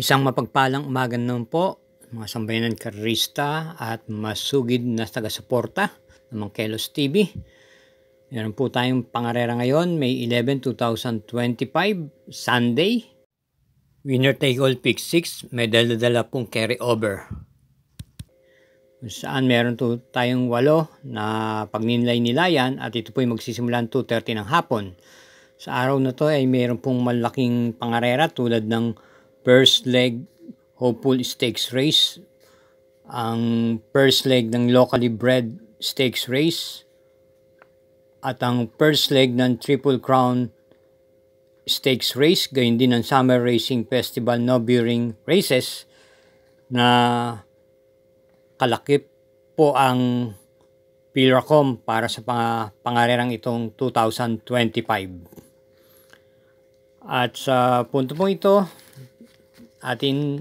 Isang mapagpalang umaga naman po, mga sambayanan karista at masugid na taga-suporta ng Mangkelos TV. Meron po tayong pangarera ngayon, May 11, 2025, Sunday. Winner take all pick 6, may dala-dala pong carry over. Saan meron tayong 8 na pagninilay-nilayan at ito po ay magsisimula 2:30 ng hapon. Sa araw na to ay meron pong malaking pangarera tulad ng first leg Hopeful Stakes Race, ang first leg ng Locally Bred Stakes Race, at ang first leg ng Triple Crown Stakes Race, gayon din ang Summer Racing Festival No Bearing Races na kalakip po ang Pilracom para sa pangarerang itong 2025. At sa punto po ito, atin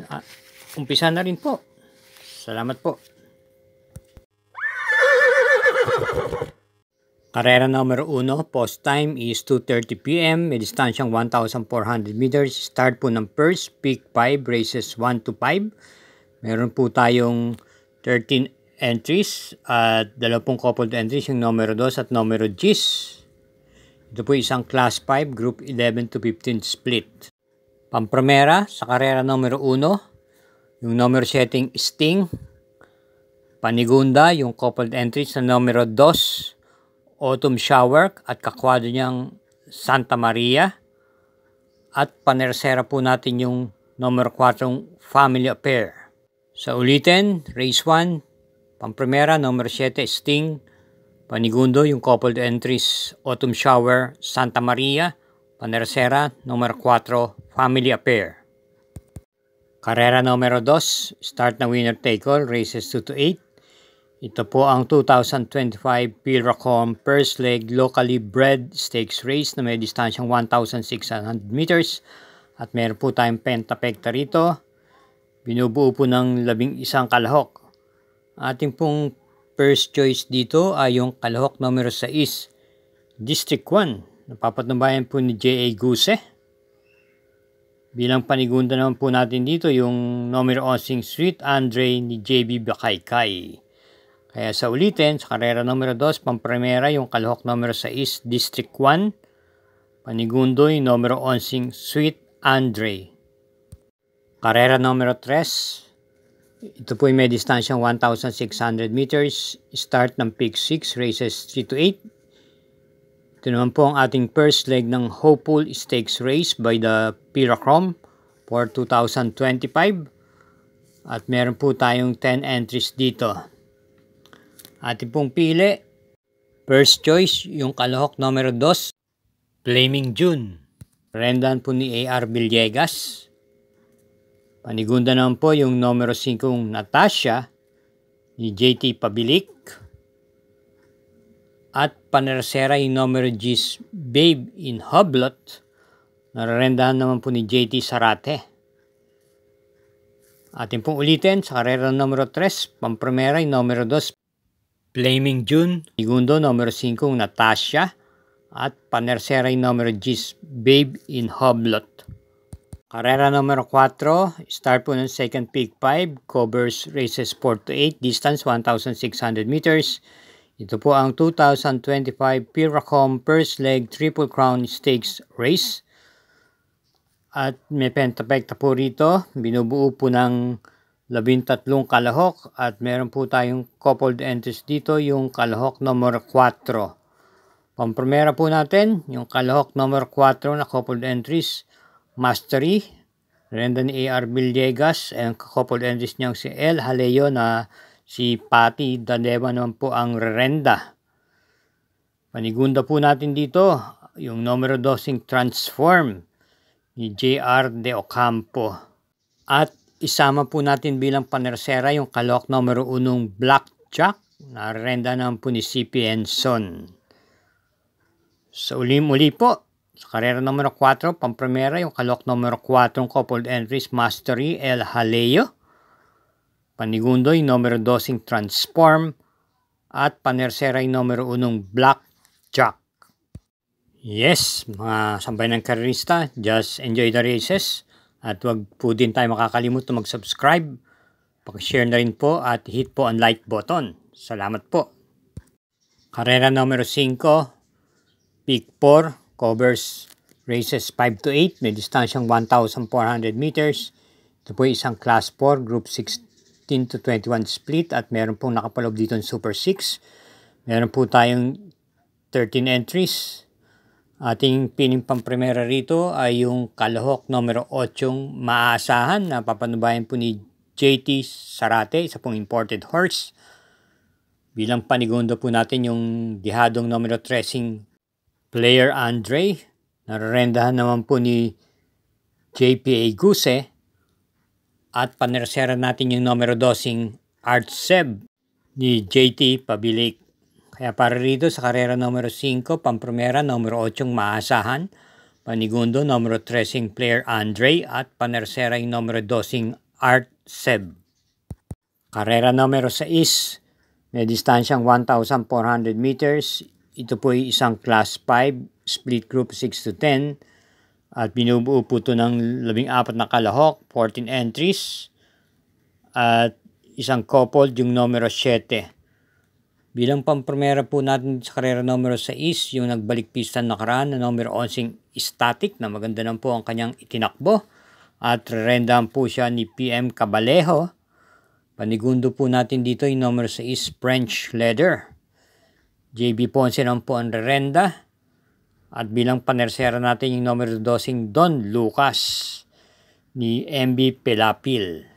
umpisa na rin po. Salamat po. Karera numero 1, post time is 2:30 PM, may distansyang 1,400 meters. Start po ng first, pick 5, races 1 to 5. Meron po tayong 13 entries at 20 coupled entries, yung numero 2 at numero 10. Ito po isang class 5, group 11 to 15 split. Pampremera sa karera numero 1, yung numero setting Sting. Panigunda, yung coupled entries na numero 2, Autumn Shower at kakwadro niyang Santa Maria. At panersera po natin yung numero 4, Family Affair. Sa ulitin, race 1, pampremera, numero 7, Sting. Panigundo, yung coupled entries, Autumn Shower, Santa Maria. Panersera, numero 4, Family Affair. Karera numero 2, start na winner take all, races 2 to 8. Ito po ang 2025 Pilracom first leg locally bred stakes race na may distansyang 1,600 meters. At meron po tayong pentapekta rito. Binubuo po ng 11 kalahok. Ating pong first choice dito ay yung kalahok numero 6, District 1. Napapatnubayan po ni J.A. Guse. Bilang panigunda naman po natin dito yung numero 11, Sweet Andre ni J.B. Bakaykay. Kaya sa ulitin, sa karera numero 2, pampremera yung kalahok numero 6, District 1. Panigundo yung numero 11, Sweet Andre. Karera numero 3, ito po ay may distansyang 1,600 meters. Start ng pick 6, races 3 to 8. Ito naman po ang ating first leg ng Hopeful Stakes Race by the Pilracom for 2025. At meron po tayong 10 entries dito. Ating pong pili, first choice, yung kalahok numero 2, Flaming June. Rendan po ni A.R. Villegas. Panigunda naman po yung numero 5, Natasha ni J.T. Pabilik. At panersera yung numero 10, Babe in Hublot. Nararendahan naman po ni J.T. Sarate. Ating pong ulitin, sa karera numero 3, pampremera yung numero 2, Flaming June. Segundo, numero 5, Natasha. At panersera yung numero 10, Babe in Hublot. Karera numero 4, start po ng second pick 5, covers races 4 to 8, distance 1,600 meters. Ito po ang 2025 Pilracom first leg Triple Crown Stakes Race. At may pentapekta po rito, binubuo po ng 13 kalahok at meron po tayong coupled entries dito, yung kalahok numero 4. Pampremera po natin, yung kalahok numero 4 na coupled entries, Mastery, renda ni A.R. Villegas, ang coupled entries niyang si El Haleo na si Patty Dadeva naman po ang renda. Panigunda po natin dito, yung numero 2, Transform, ni J.R. De Ocampo. At isama po natin bilang panersera yung kalahok numero 1, Blackjack, na renda naman po ni C.P. Enson. Sa uli po, sa karera numero 4, pampremera yung kalahok numero 4, coupled entries, Mastery, El Haleo. Panigundo yung numero 2, Transform. At panersera yung numero 1, Blackjack. Yes, mga sambayan ng karerista, just enjoy the races. At huwag po din tayo makakalimut na mag-subscribe. Pag-share na rin po at hit po ang like button. Salamat po. Karera numero 5, Peak 4, covers races 5 to 8, may distansyang 1,400 meters. Ito po isang Class 4, Group 16 to 21 split at meron pong nakapalob dito ng Super 6. Meron po tayong 13 entries. Ating pining pampremera rito ay yung Kalahok numero 8 maaasahan na papanubayan po ni JT Sarate, isa pong imported horse. Bilang panigundo po natin yung dihadong numero 13 Player Andre. Nararendahan naman po ni JPA Guse. At panersera natin yung numero 12 Art Seb ni JT Pabilik. Kaya para rito sa karera numero 5, pampremera numero 8 maasahan, panigundo numero 13 Player Andre at panersera yung numero 12 Art Seb. Karera numero 6, may distansyang 1,400 meters. Ito po ay isang Class 5, split group 6 to 10 at binubuo po ito ng 14 na kalahok, 14 entries at isang coupled yung numero 7. Bilang pampremera po natin sa karera numero 6, yung nagbalik pista nakaraan na numero 11 Static na maganda lang po ang kanyang itinakbo. At rendahan po siya ni PM Cabalejo. Panigundo po natin dito yung numero 6 French Leather. JB Ponce naman po ang rerenda. At bilang panersera natin yung numero 12 Don Lucas ni MB Pelapil.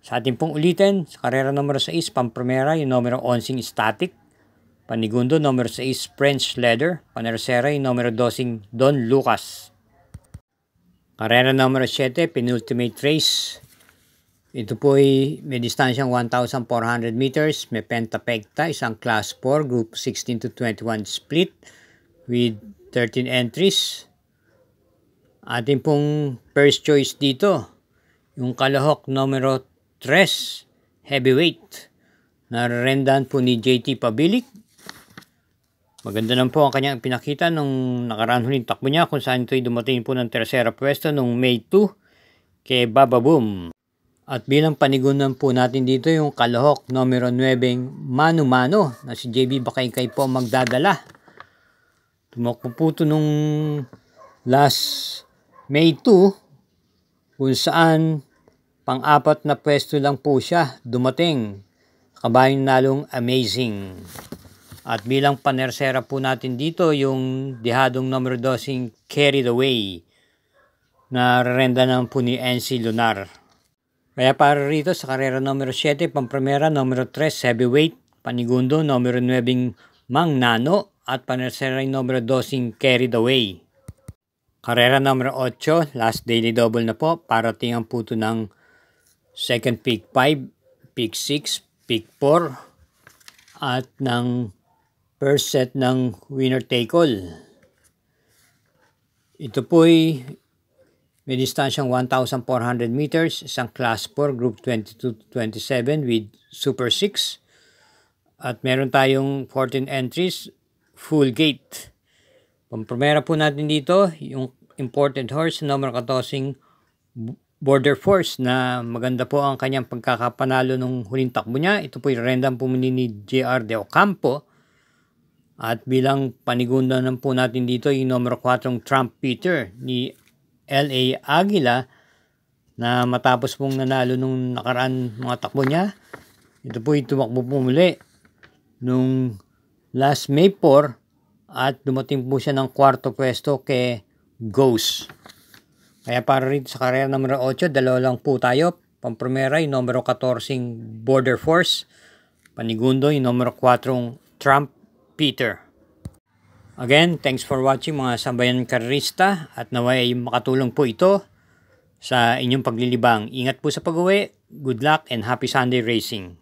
Sa ating pong ulitin, sa karera numero 6, pampremera, yung numero 11 Static. Panigundo, numero 6 French Leather. Panersera, yung numero 12 Don Lucas. Karera numero 7, penultimate race. Ito po ay may distansyang 1,400 meters. May pentapekta, isang Class 4, Group 16 to 21 split with 13 entries. Ating pong first choice dito, yung Kalahok numero 3, heavyweight. Nararendahan po ni JT Pabilik. Maganda lang po ang kanyang pinakita nung nakaraan huling takbo niya kung saan ito'y dumating po ng tersera pwesto nung May 2 kay Baba Boom. At bilang panigunan po natin dito yung Kalahok numero 9 mano-mano na si JB Bakaykay po magdadala. Tumakbo po ito nung last May 2 kung saan pang-apat na pwesto lang po siya dumating. Kabayong nalong Amazing. At bilang panersera po natin dito yung dihadong numero 12 Carried Away na rerenda naman po ni NC Lunar. Kaya para rito sa karera numero 7, pampremera numero 3 heavyweight, panigundo numero 9 Mang Nano at panersera numero 12 Carried Away. Karera numero 8, last daily double na po, para tingan po ito ng second pick 5, pick 6, pick 4 at ng first set ng winner take all. Ito po ay may distansyang 1,400 meters, isang Class 4, Group 22 to 27 with Super 6. At meron tayong 14 entries, full gate. Pampremera po natin dito, yung imported horse, number 14, Border Force, na maganda po ang kanyang pagkakapanalo nung huling takbo niya. Ito po yung rendan po ni JR De Ocampo. At bilang panigunda naman po natin dito yung numero 4 Trump Peter ni LA Aguila na matapos pong nanalo nung nakaraan mga takbo niya. Ito po yung tumakbo po muli nung last May 4 at dumating po siya ng kwarto pwesto kay Ghost. Kaya para rito sa karera numero 8, dalawa lang po tayo. Pampremera yung numero 14 Border Force. Panigundo yung numero 4 Trump Peter. Again, thanks for watching mga sambayan karerista at naway ay makatulong po ito sa inyong paglilibang. Ingat po sa pag-uwi. Good luck and happy Sunday racing.